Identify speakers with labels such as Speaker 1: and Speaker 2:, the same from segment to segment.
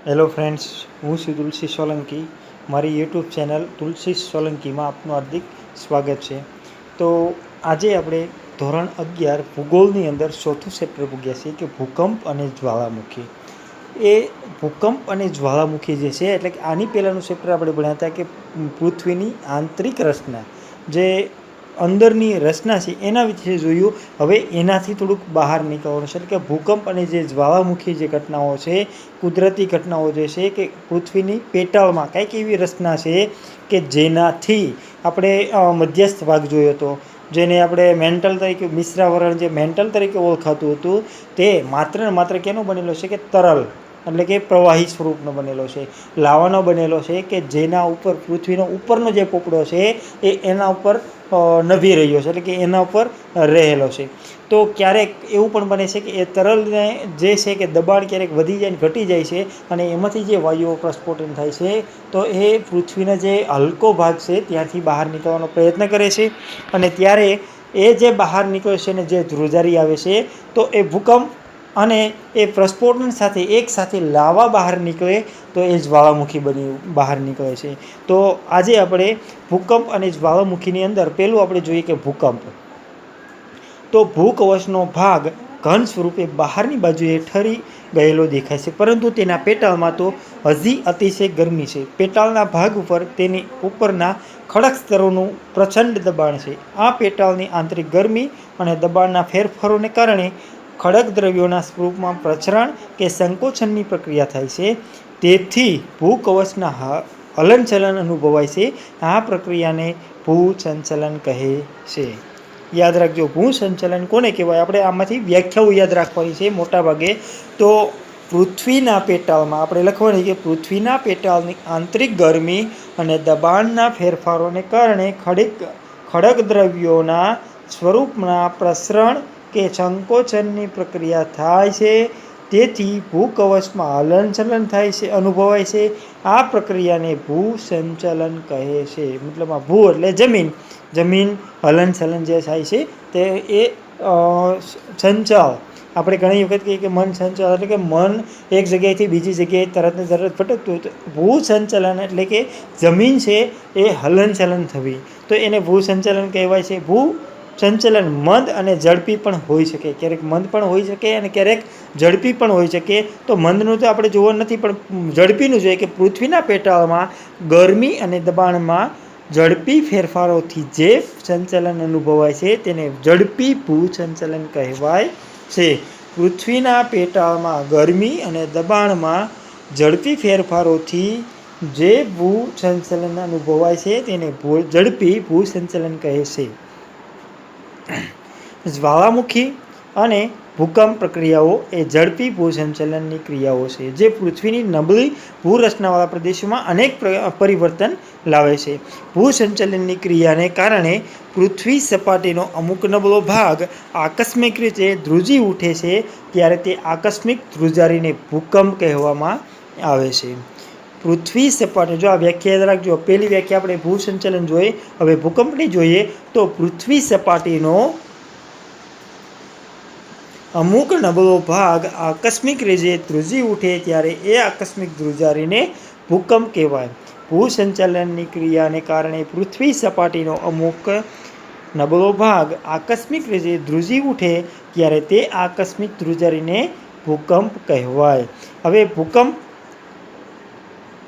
Speaker 1: Hello friends, હું છું તુલસી સોલંકી. મારી યુટ્યુબ ચેનલ તુલસી સોલંકીમાં આપનું હાર્દિક સ્વાગત છે. તો આજે આપણે ધોરણ 11 ભૂગોળની અંદર ચોથું ચેપ્ટર પૂગ્યા છીએ કે ભૂકંપ અને જ્વાળામુખી. એ ભૂકંપ અને જ્વાળામુખી જે છે, એટલે કે આની પહેલાંનું ચેપ્ટર આપણે ભણ્યા હતા કે પૃથ્વીની આંતરિક રચના, જે અંદરની રચના છે એના વિશે જોયું. હવે એનાથી થોડુંક બહાર નીકળવાનું છે, એટલે કે ભૂકંપ અને જે જ્વાળામુખી જે ઘટનાઓ છે, કુદરતી ઘટનાઓ જે છે કે પૃથ્વીની પેટાળમાં કંઈક એવી રચના છે કે જેનાથી આપણે મધ્યસ્થ ભાગ જોયો હતો, જેને આપણે મેન્ટલ તરીકે મિશ્રાવરણ જે મેન્ટલ તરીકે ઓળખાતું હતું, તે માત્ર ને માત્ર કેનો બનેલો છે કે તરલ, એટલે કે પ્રવાહી સ્વરૂપનો બનેલો છે, લાવાનો બનેલો છે, કે જેના ઉપર પૃથ્વીનો ઉપરનો જે પોપડો છે એ એના ઉપર નભી રહ્યો છે, એટલે કે એના ઉપર રહેલો છે. તો ક્યારેક એવું પણ બને છે કે એ તરલને જે છે કે દબાણ ક્યારેક વધી જાય ને ઘટી જાય છે, અને એમાંથી જે વાયુઓ પ્રસ્ફોટન થાય છે, તો એ પૃથ્વીના જે હલકો ભાગ છે ત્યાંથી બહાર નીકળવાનો પ્રયત્ન કરે છે. અને ત્યારે એ જે બહાર નીકળે છે ને જે ધ્રુજારી આવે છે, તો એ ભૂકંપ અને એ પ્રસ્ફોટન સાથે એક સાથે લાવા બહાર નીકળે તો એ જ્વાળામુખી બની બહાર નીકળે છે. તો આજે આપણે ભૂકંપ અને જ્વાળામુખીની અંદર પહેલું આપણે જોઈએ કે ભૂકંપ. તો ભૂકવચનો ભાગ ઘન સ્વરૂપે બહારની બાજુએ ઠરી ગયેલો દેખાય છે, પરંતુ તેના પેટાળમાં તો હજી અતિશય ગરમી છે. પેટાળના ભાગ ઉપર તેની ઉપરના ખડક સ્તરોનું પ્રચંડ દબાણ છે. આ પેટાળની આંતરિક ગરમી અને દબાણના ફેરફારોને કારણે ખડક દ્રવ્યોના સ્વરૂપમાં પ્રચરણ કે સંકોચનની પ્રક્રિયા થાય છે. તેથી ભૂકવચના હલનચલન અનુભવાય છે. આ પ્રક્રિયાને ભૂસંચલન કહે છે. યાદ રાખજો, ભૂસંચલન કોને કહેવાય? આપણે આમાંથી વ્યાખ્યાઓ યાદ રાખવાની છે મોટા ભાગે. તો પૃથ્વીના પેટાળમાં આપણે લખવાની કે પૃથ્વીના પેટાળની આંતરિક ગરમી અને દબાણના ફેરફારોને કારણે ખડક દ્રવ્યોના સ્વરૂપના પ્રસરણ કે સંકોચનની પ્રક્રિયા થાય છે. તેથી ભૂકવચમાં હલનચલન થાય છે, અનુભવાય છે. આ પ્રક્રિયાને ભૂસંચલન કહે છે. મતલબ આ ભૂ એટલે જમીન, જમીન હલનચલન જે થાય છે તે એ સંચાલ. આપણે ઘણી વખત કહીએ કે મન સંચાલ, એટલે કે મન એક જગ્યાએથી બીજી જગ્યાએ તરત ને તરત ભટકતું હોય. તો ભૂસંચલન એટલે કે જમીન છે એ હલનચલન થવી, તો એને ભૂસંચલન કહેવાય છે. ભૂસંચલન મંદ અને ઝડપી પણ હોઈ શકે, ક્યારેક મંદ પણ હોઈ શકે અને ક્યારેક ઝડપી પણ હોઈ શકે. તો મંદનું તો આપણે જોવાનું નથી, પણ ઝડપીનું જોઈએ કે પૃથ્વીના પેટાળમાં ગરમી અને દબાણમાં ઝડપી ફેરફારોથી જે સંચલન અનુભવાય છે તેને ઝડપી ભૂસંચલન કહેવાય છે. પૃથ્વીના પેટાળમાં ગરમી અને દબાણમાં ઝડપી ફેરફારોથી જે ભૂસંચલન અનુભવાય છે તેને ઝડપી ભૂસંચલન કહે છે. જ્વાળામુખી અને ભૂકંપ પ્રક્રિયાઓ એ ઝડપી ભૂસંચલનની ક્રિયાઓ છે, જે પૃથ્વીની નબળી ભૂરચનાવાળા પ્રદેશોમાં અનેક પરિવર્તન લાવે છે. ભૂસંચલનની ક્રિયાને કારણે પૃથ્વી સપાટીનો અમુક નબળો ભાગ આકસ્મિક રીતે ધ્રુજી ઉઠે છે. ત્યારે તે આકસ્મિક ધ્રુજારીને ભૂકંપ કહેવામાં આવે છે. પૃથ્વી સપાટી, જો આ વ્યાખ્યા યાદ રાખજો, પહેલી વ્યાખ્યા આપણે ભૂસંચલન જોઈએ, હવે ભૂકંપની જોઈએ. તો પૃથ્વી સપાટીનો અમુક નબળો ભાગ આકસ્મિક રીતે ધ્રુજી ઉઠે ત્યારે એ આકસ્મિક ધ્રુજારીને ભૂકંપ કહેવાય. ભૂસંચલનની ક્રિયાને કારણે પૃથ્વી સપાટીનો અમુક નબળો ભાગ આકસ્મિક રીતે ધ્રુજી ઉઠે ત્યારે તે આકસ્મિક ધ્રુજારીને ભૂકંપ કહેવાય. હવે ભૂકંપ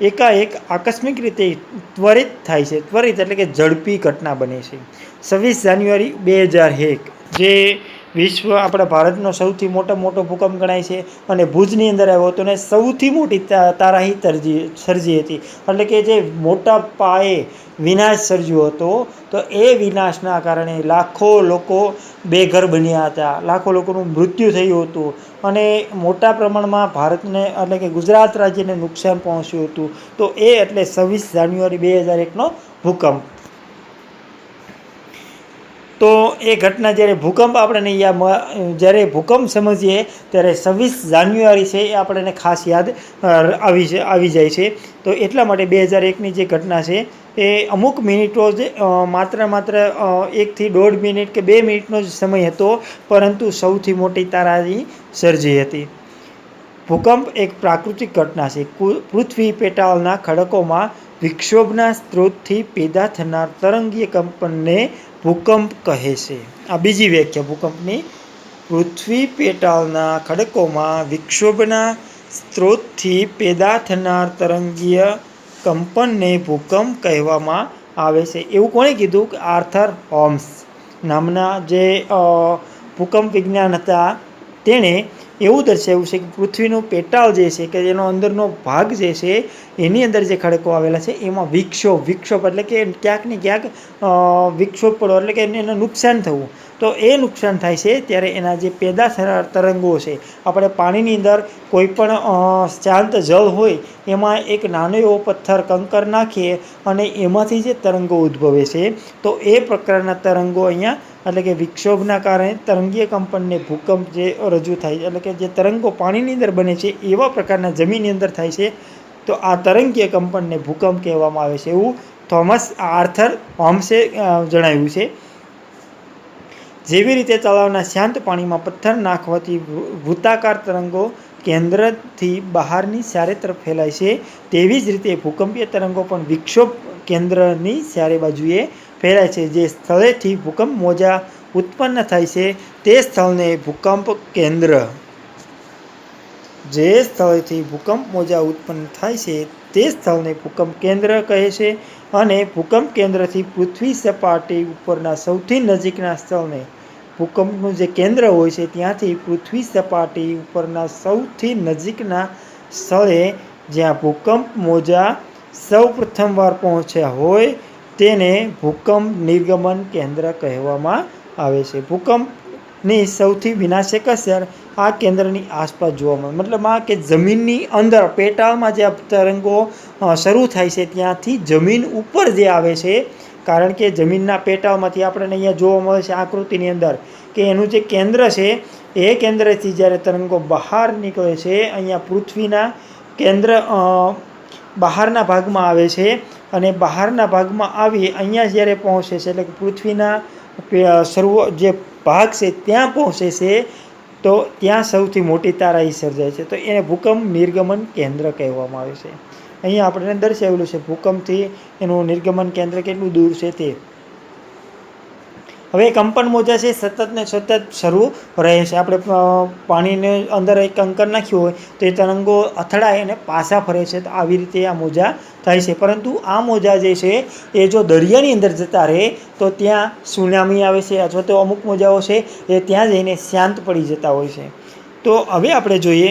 Speaker 1: એકાએક આકસ્મિક રીતે ત્વરિત થાય છે. ત્વરિત એટલે કે ઝડપી ઘટના બને છે. 26 જાન્યુઆરી 2001 જે વિશ્વ આપણા ભારતનો સૌથી મોટો ભૂકંપ ગણાય છે, અને ભુજની અંદર આવ્યો હતો, અને સૌથી મોટી તારાહી સર્જી હતી, એટલે કે જે મોટા પાયે વિનાશ સર્જ્યો હતો. તો એ વિનાશના કારણે લાખો લોકો બેઘર બન્યા હતા, લાખો લોકોનું મૃત્યુ થયું હતું, અને મોટા પ્રમાણમાં ભારતને એટલે કે ગુજરાત રાજ્યને નુકસાન પહોંચ્યું હતું. તો એ એટલે 26 જાન્યુઆરી 2001નો ભૂકંપ. તો એ ઘટના જ્યારે ભૂકંપ આપણને જ્યારે ભૂકંપ સમજીએ ત્યારે 26 જાન્યુઆરી છે એ આપણને ખાસ યાદ આવી જાય છે. તો એટલા માટે 2001ની જે ઘટના છે એ અમુક મિનિટો જ માત્ર 1 થી 1.5 મિનિટ કે 2 મિનિટનો જ સમય હતો, પરંતુ સૌથી મોટી તારાહી સર્જી હતી. ભૂકંપ એક પ્રાકૃતિક ઘટના છે. પૃથ્વી પેટાળના ખડકોમાં વિક્ષોભના સ્ત્રોતથી પેદા થનાર તરંગીય કંપનને ભૂકંપ કહે છે. આ બીજી વ્યાખ્યા ભૂકંપની. પૃથ્વી પેટાળના ખડકોમાં વિક્ષોભના સ્ત્રોતથી પેદા થનાર તરંગીય કંપનને ભૂકંપ કહેવામાં આવે છે. એવું કોણે કીધું? કે આર્થર હોમ્સ નામના જે ભૂકંપ વિજ્ઞાન હતા તેણે એવું દર્શાવ્યું છે કે પૃથ્વીનું પેટાળ જે છે કે જેનો અંદરનો ભાગ જે છે એની અંદર જે ખડકો આવેલા છે એમાં વિક્ષોભ એટલે કે ક્યાંક ને ક્યાંક વિક્ષોભ પડવો એટલે કે એને નુકસાન થવું. તો એ નુકસાન થાય છે ત્યારે એના જે પેદા થનાર તરંગો છે, આપણે પાણીની અંદર કોઈ પણ શાંત જળ હોય એમાં એક નાનો એવો પથ્થર કંકર નાખીએ અને એમાંથી જે તરંગો ઉદ્ભવે છે તો એ પ્રકારના તરંગો અહીંયા એટલે કે વિક્ષોભના કારણે તરંગીય કંપનને ભૂકંપ જે રજૂ થાય એટલે કે જે તરંગો પાણીની અંદર બને છે એવા પ્રકારના જમીનની અંદર થાય છે તો આ તરંગીય કંપનને ભૂકંપ કહેવામાં આવે છે. એવું થોમસ આર્થર હોમ્સે જણાવ્યું છે. જેવી રીતે તળાવના શાંત પાણીમાં પથ્થર નાખવાથી વૃત્તાકાર તરંગો કેન્દ્રથી બહારની ચારે તરફ ફેલાય છે, તેવી જ રીતે ભૂકંપીય તરંગો પણ વિક્ષોભ કેન્દ્રની ચારે બાજુએ ફેલાય છે. જે સ્થળેથી ભૂકંપ મોજા ઉત્પન્ન થાય છે તે સ્થળને ભૂકંપ કેન્દ્ર જે સ્થળેથી ભૂકંપ મોજા ઉત્પન્ન થાય છે તે સ્થળને ભૂકંપ કેન્દ્ર કહે છે. અને ભૂકંપ કેન્દ્રથી પૃથ્વી સપાટી ઉપરના સૌથી નજીકના સ્થળને ભૂકંપનું જે કેન્દ્ર હોય છે ત્યાંથી પૃથ્વી સપાટી ઉપરના સૌથી નજીકના સ્થળે જ્યાં ભૂકંપ મોજા સૌ પ્રથમવાર પહોંચ્યા હોય તેને ભૂકંપ નિર્ગમન કેન્દ્ર કહેવામાં આવે છે. ભૂકંપની સૌથી વિનાશક અસર આ કેન્દ્રની આસપાસ જોવા મળે. મતલબ આ કે જમીનની અંદર પેટાળમાં જે તરંગો શરૂ થાય છે ત્યાંથી જમીન ઉપર જે આવે છે, કારણ કે જમીનના પેટાળમાંથી આપણને અહીંયા જોવા મળે છે આકૃતિની અંદર કે એનું જે કેન્દ્ર છે એ કેન્દ્રથી જ્યારે તરંગો બહાર નીકળે છે અહીંયા પૃથ્વીના કેન્દ્ર બહારના ભાગમાં આવે છે અને બહારના ભાગમાં આવી અહીંયા જ્યારે પહોંચે છે એટલે કે પૃથ્વીના જે ભાગ છે ત્યાં પહોંચે છે તો ત્યાં સૌથી મોટી તારાઈ સર્જાય છે તો એને ભૂકંપ નિર્ગમન કેન્દ્ર કહેવામાં આવે છે. અહીંયા આપણે દર્શાવેલું છે ભૂકંપથી એનું નિર્ગમન કેન્દ્ર કેટલું દૂર છે તે. હવે કંપન મોજા છે સતત ને સતત શરૂ રહે છે. આપણે પાણીને અંદર એક કંકર નાખ્યું હોય તો એ તરંગો અથડાય અને પાછા ફરે છે તો આવી રીતે આ મોજા થાય છે. પરંતુ આ મોજા જે છે એ જો દરિયાની અંદર જતા રહે તો ત્યાં સુનામી આવે છે અથવા તો અમુક મોજાઓ છે એ ત્યાં જઈને શાંત પડી જતા હોય છે. તો હવે આપણે જોઈએ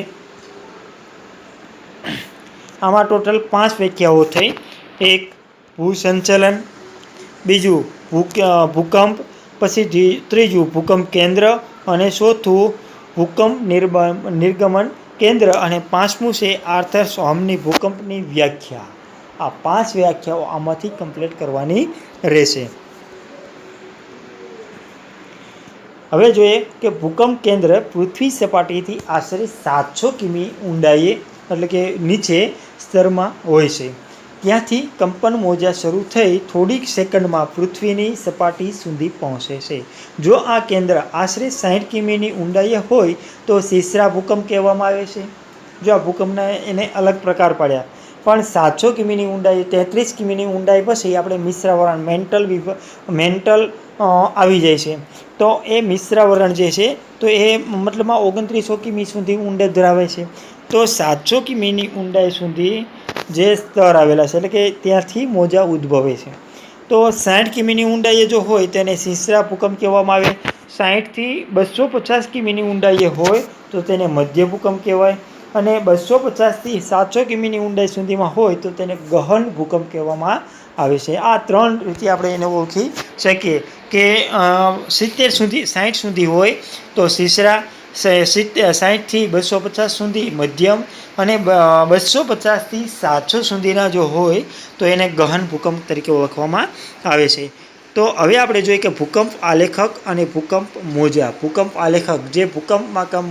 Speaker 1: આમાં ટોટલ 5 વ્યાખ્યાઓ થઈ. એક ભૂસંચલન, બીજું ભૂકંપ, પછી ત્રીજું ભૂકંપ કેન્દ્ર અને ચોથું ભૂકંપ નિર્ગમન કેન્દ્ર અને પાંચમું છે આર્થર હોમ્સની ભૂકંપની વ્યાખ્યા. આ 5 વ્યાખ્યાઓ આમાંથી કમ્પ્લીટ કરવાની રહેશે. હવે જોઈએ કે ભૂકંપ કેન્દ્ર પૃથ્વી સપાટીથી આશરે 700 કિમી ઊંડાઈએ એટલે કે નીચે સ્તરમાં હોય છે. ત્યાંથી કંપન મોજા શરૂ થઈ થોડીક સેકન્ડમાં પૃથ્વીની સપાટી સુધી પહોંચે છે. જો આ કેન્દ્ર આશરે 60 કિમીની ઊંડાઈએ હોય તો શીશ્રા ભૂકંપ કહેવામાં આવે છે. જો આ ભૂકંપના એને અલગ પ્રકાર પાડ્યા, પણ 700 કિમીની ઊંડાઈ 33 કિમીની ઊંડાઈ પછી આપણે મિશ્રાવરણ મેન્ટલ આવી જાય છે. તો એ મિશ્રાવરણ જે છે તો એ મતલબમાં 2900 કિમી સુધી ઊંડે ધરાવે છે. તો 700 કિમીની ઊંડાઈ સુધી જે સ્તર આવેલા છે એટલે કે ત્યાંથી મોજા ઉદ્ભવે છે. તો 60 કિમીની ઊંડાઈએ જો હોય તેને શીશ્રા ભૂકંપ કહેવામાં આવે. 60થી 250 કિમીની ઊંડાઈએ હોય તો તેને મધ્ય ભૂકંપ કહેવાય અને 250થી 700 કિમીની ઊંડાઈ સુધીમાં હોય તો તેને ગહન ભૂકંપ કહેવામાં આવે છે. આ 3 રીતે આપણે એને ઓળખી શકીએ કે 60 સુધી હોય તો શીશ્રા, 60થી 250 સુધી મધ્યમ અને 250થી 700 સુધીના જો હોય તો એને ગહન ભૂકંપ તરીકે ઓળખવામાં આવે છે. તો હવે આપણે જોઈએ કે ભૂકંપ આલેખક અને ભૂકંપ મોજા. ભૂકંપ આલેખક જે ભૂકંપ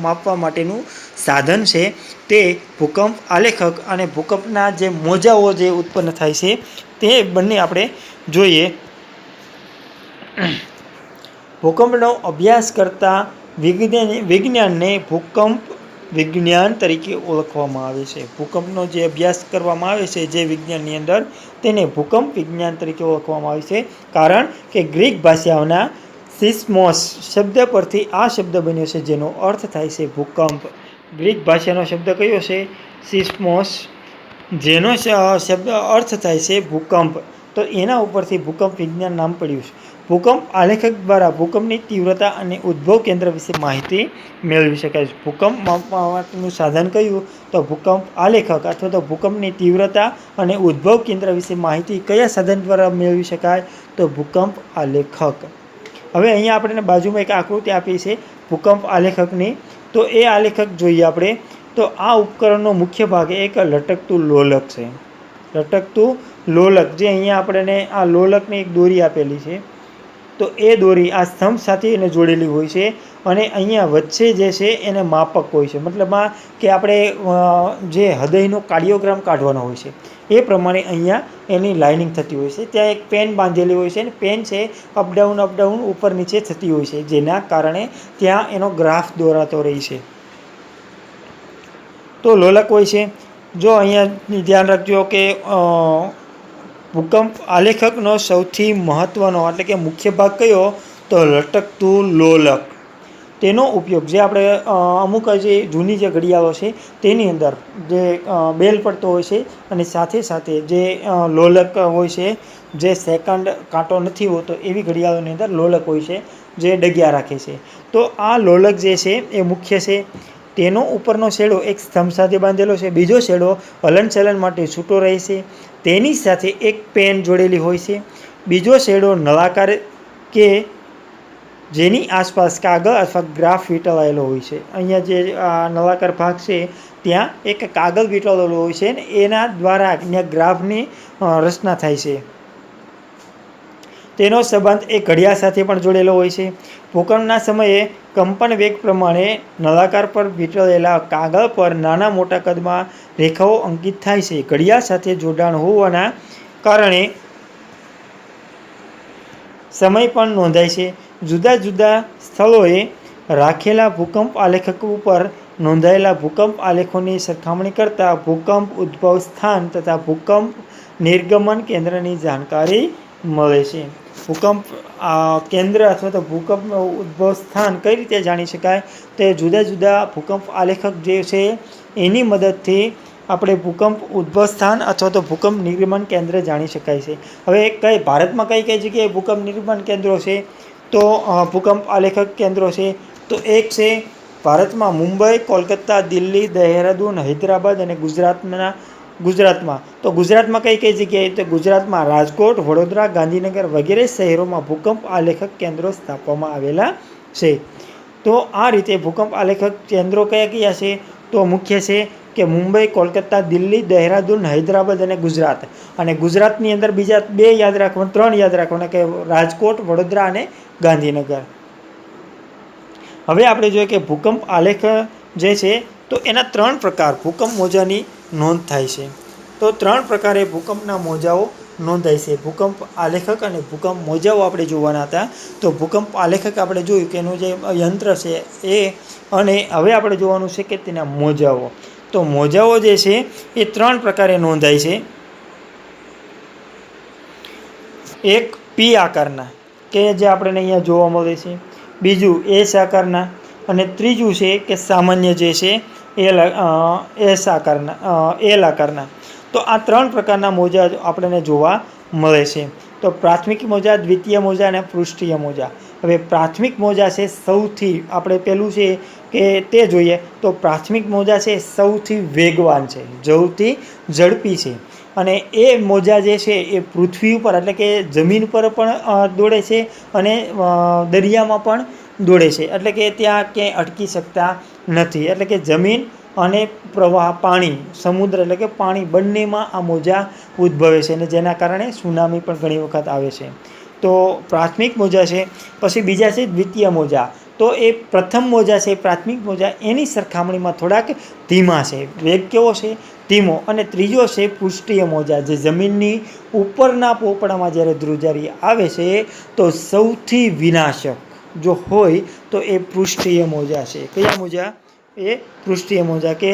Speaker 1: માપવા માટેનું સાધન છે તે ભૂકંપ આલેખક અને ભૂકંપના જે મોજાઓ જે ઉત્પન્ન થાય છે તે બંને આપણે જોઈએ. ભૂકંપનો અભ્યાસ કરતા વિજ્ઞાનને ભૂકંપ વિજ્ઞાન તરીકે ઓળખવામાં આવે છે. ભૂકંપનો જે અભ્યાસ કરવામાં આવે છે જે વિજ્ઞાનની અંદર, તેને ભૂકંપ વિજ્ઞાન તરીકે ઓળખવામાં આવે છે. કારણ કે ગ્રીક ભાષાઓના સિસ્મોસ શબ્દ પરથી આ શબ્દ બન્યો છે, જેનો અર્થ થાય છે ભૂકંપ. ગ્રીક ભાષાનો શબ્દ કયો છે? સિસ્મોસ, જેનો શબ્દ અર્થ થાય છે ભૂકંપ. તો એના ઉપરથી ભૂકંપ વિજ્ઞાન નામ પડ્યું છે. ભૂકંપ આલેખક દ્વારા ભૂકંપની તીવ્રતા અને ઉદ્ભવ કેન્દ્ર વિશે માહિતી મેળવી શકાય છે. ભૂકંપ માપવાનું સાધન કયું? તો ભૂકંપ આલેખક અથવા તો ભૂકંપની તીવ્રતા અને ઉદ્ભવ કેન્દ્ર વિશે માહિતી કયા સાધન દ્વારા મેળવી શકાય? તો ભૂકંપ આલેખક. હવે અહીંયા આપણે બાજુમાં એક આકૃતિ આપી છે ભૂકંપ આલેખકની. તો એ આલેખક જોઈએ આપણે. તો આ ઉપકરણનો મુખ્ય ભાગ એક લટકતું લોલક છે. લટકતું લોલક, જે અહીંયા આપણને આ લોલકની એક દોરી આપેલી છે. તો એ દોરી આ સ્તંભ સાથે એને જોડેલી હોય છે અને અહીંયા વચ્ચે જે છે એને માપક હોય છે. મતલબમાં કે આપણે જે હૃદયનો કાર્ડિયોગ્રામ કાઢવાનો હોય છે એ પ્રમાણે અહીંયા એની લાઇનિંગ થતી હોય છે. ત્યાં એક પેન બાંધેલી હોય છે અને પેન છે અપડાઉન ઉપર નીચે થતી હોય છે, જેના કારણે ત્યાં એનો ગ્રાફ દોરાતો રહે છે. તો લોલક હોય છે. જો અહીંયા ધ્યાન રાખજો કે ભૂકંપ આલેખકનો સૌથી મહત્ત્વનો એટલે કે મુખ્ય ભાગ કયો? તો લટકતું લોલક. તેનો ઉપયોગ જે આપણે અમુક જે જૂની જે ઘડિયાળો છે તેની અંદર જે બેલ પડતો હોય છે અને સાથે સાથે જે લોલક હોય છે, જે સેકન્ડ કાંટો નથી હોતો એવી ઘડિયાળોની અંદર લોલક હોય છે જે ડગ્યા રાખે છે. તો આ લોલક જે છે એ મુખ્ય છે. તેનો ઉપરનો છેડો એક સ્તંભ સાથે બાંધેલો છે, બીજો છેડો હલનચલન માટે છૂટો રહે છે. તેની સાથે એક પેન જોડેલી હોય છે. બીજો છેડો નળાકાર કે જેની આસપાસ કાગળ અથવા ગ્રાફ વીંટળાયેલો હોય છે. અહીંયા જે આ નળાકાર ભાગ છે ત્યાં એક કાગળ વીંટળાયેલો હોય છે અને એના દ્વારા અહીંયા ગ્રાફની રચના થાય છે. તેનો સંબંધ એક ઘડિયાળ સાથે પણ જોડેલો હોય છે. ભૂકંપના સમયે કંપન વેગ પ્રમાણે નળાકાર પર વીંટળાયેલા કાગળ પર નાના મોટા કદમાં રેખાઓ અંકિત થાય છે. ઘડિયાળ સાથે જોડાણ હોવાના કારણે સમય પણ નોંધાય છે. જુદા જુદા સ્થળોએ રાખેલા ભૂકંપ આલેખક ઉપર નોંધાયેલા ભૂકંપ આલેખોની સરખામણી કરતાં ભૂકંપ ઉદ્ભવ સ્થાન તથા ભૂકંપ નિર્ગમન કેન્દ્રની જાણકારી મળે છે. ભૂકંપ કેન્દ્ર અથવા તો ભૂકંપ ઉદ્ભવ સ્થાન કઈ રીતે જાણી શકાય? તે જુદા જુદા ભૂકંપ આલેખક જે છે એની મદદથી આપણે ભૂકંપ ઉદ્ભવ સ્થાન અથવા તો ભૂકંપ નિર્ગમન કેન્દ્ર જાણી શકાય છે. હવે ભારતમાં કઈ કઈ જગ્યાએ ભૂકંપ નિર્ગમન કેન્દ્રો છે? તો ભૂકંપ આલેખક કેન્દ્રો છે. તો એક છે ભારતમાં મુંબઈ, કોલકાતા, દિલ્હી, દહેરાદૂન, હૈદરાબાદ અને ગુજરાતમાં. તો ગુજરાતમાં કઈ કઈ જગ્યાએ? તો ગુજરાતમાં રાજકોટ, વડોદરા, ગાંધીનગર વગેરે શહેરોમાં ભૂકંપ આલેખક કેન્દ્રો સ્થાપવામાં આવેલા છે. તો આ રીતે ભૂકંપ આલેખક કેન્દ્રો કયા કયા છે? તો મુખ્ય છે કે મુંબઈ, કોલકાતા, દિલ્હી, દહેરાદૂન, હૈદરાબાદ અને ગુજરાત. અને ગુજરાતની અંદર બીજા 2 યાદ રાખવાના, 3 યાદ રાખવાના કે રાજકોટ, વડોદરા અને ગાંધીનગર. હવે આપણે જોઈએ કે ભૂકંપ આલેખ જે છે તો એના 3 પ્રકાર ભૂકંપ મોજાની નોંધ થાય છે. તો 3 પ્રકારે ભૂકંપના મોજાઓ નોંધાય છે. ભૂકંપ આલેખક અને ભૂકંપ મોજાઓ આપણે જોવાના હતા. તો ભૂકંપ આલેખક આપણે જોયું કે એનું જે યંત્ર છે એ, અને હવે આપણે જોવાનું છે કે તેના મોજાઓ. તો મોજાઓ જે છે એ 3 પ્રકારે નોંધાય છે. એક પી આકારના કે જે આપણને અહીંયા જોવા મળે છે, બીજું એસ આકારના, અને ત્રીજું છે કે સામાન્ય જે છે એલ આકારના. તો આ 3 પ્રકારના મોજા આપણને જોવા મળે છે. તો પ્રાથમિક મોજા, દ્વિતીય મોજા અને પૃષ્ઠીય મોજા. હવે પ્રાથમિક મોજા છે સૌથી આપણે પહેલું છે કે તે જોઈએ. તો પ્રાથમિક મોજા છે સૌથી વેગવાન છે, સૌથી ઝડપી છે. અને એ મોજા જે છે એ પૃથ્વી ઉપર એટલે કે જમીન પર પણ દોડે છે અને દરિયામાં પણ દોડે છે. એટલે કે ત્યાં ક્યાંય અટકી શકતા નથી. એટલે કે જમીન અને પ્રવાહ, પાણી, સમુદ્ર એટલે કે પાણી બંનેમાં આ મોજા ઉદ્ભવે છે અને જેના કારણે સુનામી પણ ઘણી વખત આવે છે. તો પ્રાથમિક મોજા છે. પછી બીજા છે દ્વિતીય મોજા. તો એ પ્રથમ મોજા છે પ્રાથમિક મોજા, એની સરખામણીમાં થોડાક ધીમા છે, વેગ કેવો છે? ધીમો. અને ત્રીજો છે પૃષ્ઠીય મોજા, જે જમીનની ઉપરના પોપડામાં જ્યારે ધ્રુજારી આવે છે તો સૌથી વિનાશક જો હોય તો એ પૃષ્ઠીય મોજા છે. કયા મોજા? એ પૃષ્ઠીય મોજા કે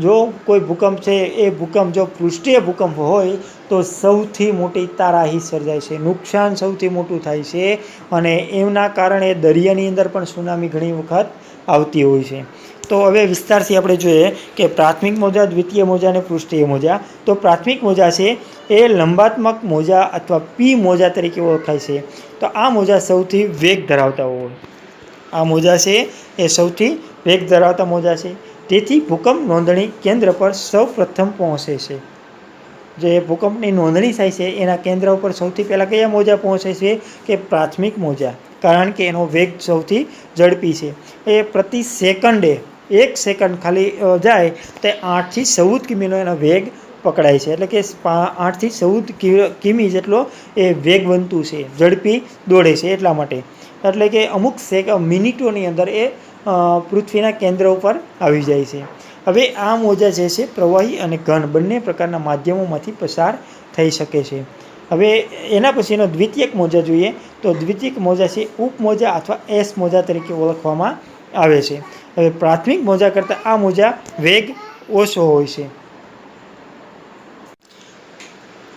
Speaker 1: જો કોઈ ભૂકંપ છે એ ભૂકંપ જો પૃષ્ઠીય ભૂકંપ હોય તો સૌથી મોટી તારાહી સર્જાય છે, નુકસાન સૌથી મોટું થાય છે અને એમના કારણે દરિયાની અંદર પણ સુનામી ઘણી વખત આવતી હોય છે. તો હવે વિસ્તારથી આપણે જોઈએ કે પ્રાથમિક મોજા, દ્વિતીય મોજા અને પૃષ્ઠીય મોજા. તો પ્રાથમિક મોજા છે એ લંબાત્મક મોજા અથવા પી મોજા તરીકે ઓળખાય છે. તો આ મોજા સૌથી વેગ ધરાવતા હોય, આ મોજા છે એ સૌથી વેગ ધરાવતા મોજા છે. તેથી ભૂકંપ નોંધણી કેન્દ્ર પર સૌ પ્રથમ પહોંચે છે. જે ભૂકંપની નોંધણી થાય છે એના કેન્દ્ર ઉપર સૌથી પહેલાં કયા મોજા પહોંચે છે કે પ્રાથમિક મોજા, કારણ કે એનો વેગ સૌથી ઝડપી છે. એ પ્રતિ સેકન્ડે 1 સેકન્ડ ખાલી જાય તો 8 થી 14 કિમીનો એનો વેગ પકડાય છે. એટલે કે 8 થી 14 કિમી જેટલો એ વેગવંતુ છે, ઝડપી દોડે છે એટલા માટે. એટલે કે અમુક મિનિટોની અંદર એ પૃથ્વીના કેન્દ્ર ઉપર આવી જાય છે. હવે આ મોજા જે છે પ્રવાહી અને ઘન બંને પ્રકારના માધ્યમોમાંથી પસાર થઈ શકે છે. હવે એના પછીનો દ્વિતીયક મોજા જોઈએ તો દ્વિતીયક મોજા છે ઉપમોજા અથવા એસ મોજા તરીકે ઓળખવામાં આવે છે. હવે પ્રાથમિક મોજા કરતાં આ મોજા વેગ ઓછો હોય છે.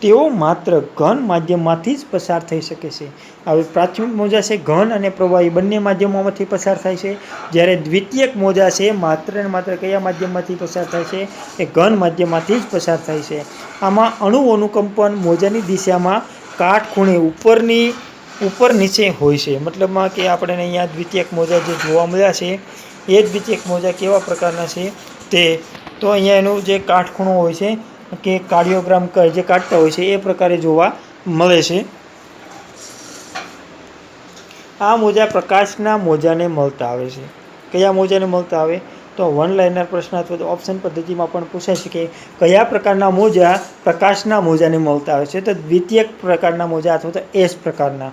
Speaker 1: તેઓ માત્ર ઘન માધ્યમમાંથી જ પસાર થઈ શકે છે. હવે પ્રાથમિક મોજા છે ઘન અને પ્રવાહી બંને માધ્યમોમાંથી પસાર થાય છે, જ્યારે દ્વિતીયક મોજા છે માત્ર ને માત્ર કયા માધ્યમમાંથી પસાર થાય છે એ ઘન માધ્યમમાંથી જ પસાર થાય છે. આમાં અણુઓનું કંપન મોજાની દિશામાં કાટખૂણે ઉપર નીચે હોય છે. મતલબમાં કે આપણે અહીંયા દ્વિતીયક મોજા જે જોવા મળ્યા છે એ દ્વિતીયક મોજા કેવા પ્રકારના છે તે તો અહીંયા એનું જે કાટખૂણો હોય છે કે કાર્ડિયોગ્રામ જે કાઢતા હોય છે એ પ્રકારે જોવા મળે છે. આ મોજા પ્રકાશના મોજાને મળતા આવે છે. કયા મોજાને મળતા આવે તો વન લાઇનર પ્રશ્ન અથવા તો ઓપ્શન પદ્ધતિમાં પણ પૂછાય છે કે કયા પ્રકારના મોજા પ્રકાશના મોજાને મળતા આવે છે. તો દ્વિતીયક પ્રકારના મોજા અથવા તો એસ પ્રકારના.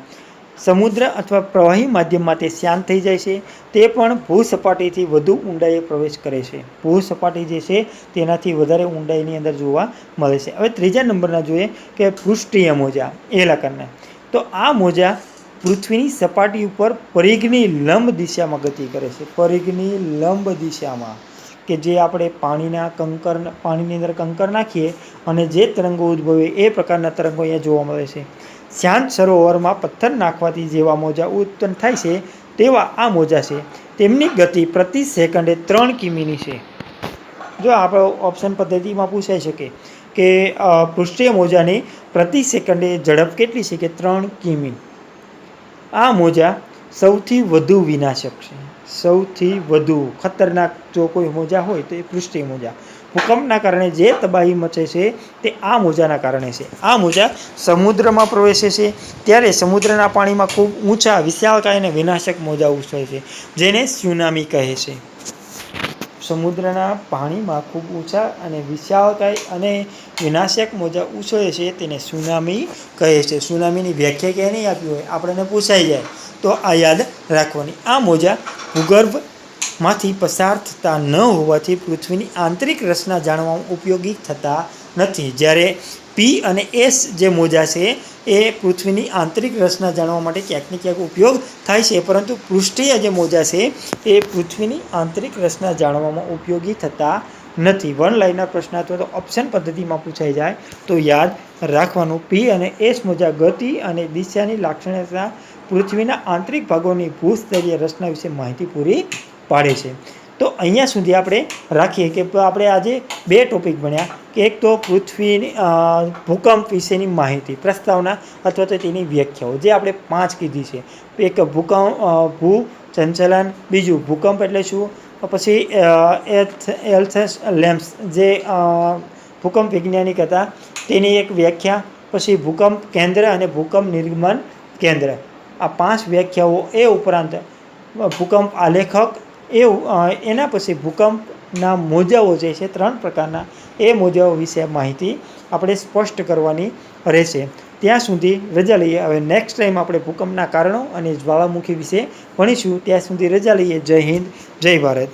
Speaker 1: સમુદ્ર અથવા પ્રવાહી માધ્યમમાં તે શાંત થઈ જાય છે. તે પણ ભૂસપાટીથી વધુ ઊંડાઈએ પ્રવેશ કરે છે. ભૂસપાટી જે છે તેનાથી વધારે ઊંડાઈની અંદર જોવા મળે છે. હવે ત્રીજા નંબરના જોઈએ કે પૃષ્ઠીય મોજા એલાકારના. તો આ મોજા પૃથ્વીની સપાટી ઉપર પરિઘની લંબ દિશામાં ગતિ કરે છે. પરિઘની લંબ દિશામાં કે જે આપણે પાણીની અંદર કંકર નાખીએ અને જે તરંગો ઉદ્ભવે એ પ્રકારના તરંગો અહીંયા જોવા મળે છે. શાંત સરોવરમાં પથ્થર નાખવાથી જેવા મોજા ઉત્પન્ન થાય છે તેવા આ મોજા છે. તેમની ગતિ પ્રતિ સેકન્ડે 3 કિમીની છે. જો આપણે ઓપ્શન પદ્ધતિમાં પૂછાઈ શકે કે પૃષ્ઠીય મોજાની પ્રતિ સેકન્ડે ઝડપ કેટલી છે કે 3 કિમી. આ મોજા સૌથી વધુ વિનાશક છે. સૌથી વધુ ખતરનાક જો કોઈ મોજા હોય તો એ પૃષ્ઠીય મોજા. ભૂકંપના કારણે જે તબાહી મચે છે તે આ મોજાના કારણે છે. આ મોજા સમુદ્રમાં પ્રવેશે છે ત્યારે સમુદ્રના પાણીમાં ખૂબ ઊંચા વિશાળકાય અને વિનાશક મોજા ઉછળે છે, જેને સુનામી કહે છે. સમુદ્રના પાણીમાં ખૂબ ઊંચા અને વિશાળકાય અને વિનાશક મોજા ઉછળે છે તેને સુનામી કહે છે. સુનામીની વ્યાખ્યા ક્યાંય નહીં આપી હોય, આપણને પૂછાઈ જાય તો આ યાદ રાખવાની. આ મોજા ભૂગર્ભમાંથી પસાર થતા ન હોવાથી પૃથ્વીની આંતરિક રચના જાણવામાં ઉપયોગી થતા નથી. જ્યારે પી અને એસ જે મોજા છે એ પૃથ્વીની આંતરિક રચના જાણવા માટે ક્યાંક ને ક્યાંક ઉપયોગ થાય છે, પરંતુ પૃષ્ઠીય જે મોજા છે એ પૃથ્વીની આંતરિક રચના જાણવામાં ઉપયોગી થતા નથી. વન લાઇનર પ્રશ્ન અથવા તો ઓપ્શન પદ્ધતિમાં પૂછાઈ જાય તો યાદ રાખવાનું. પી અને એસ મોજા ગતિ અને દિશાની લાક્ષણિકતા પૃથ્વીના આંતરિક ભાગોની ભૂસ્તરીય રચના વિશે માહિતી પૂરી પાડે છે. તો અહીંયા સુધી આપણે રાખીએ કે આપણે આજે 2 ટોપિક ભણ્યા કે એક તો પૃથ્વીની ભૂકંપ વિશેની માહિતી, પ્રસ્તાવના અથવા તો તેની વ્યાખ્યાઓ જે આપણે 5 કીધી છે. એક ભૂ સંચલન, બીજું ભૂકંપ એટલે શું, પછી એલ્થસ લેમ્સ જે ભૂકંપ વૈજ્ઞાનિક હતા તેની એક વ્યાખ્યા, પછી ભૂકંપ કેન્દ્ર અને ભૂકંપ નિર્ગમન કેન્દ્ર. આ 5 વ્યાખ્યાઓ એ ઉપરાંત ભૂકંપ આલેખક એના પછી ભૂકંપના મોજાઓ જે છે 3 પ્રકારના એ મોજાઓ વિશે માહિતી આપણે સ્પષ્ટ કરવાની રહેશે. ત્યાં સુધી રજા લઈએ. હવે નેક્સ્ટ ટાઈમ આપણે ભૂકંપના કારણો અને જ્વાળામુખી વિશે ભણીશું. ત્યાં સુધી રજા લઈએ. જય હિન્દ, જય ભારત.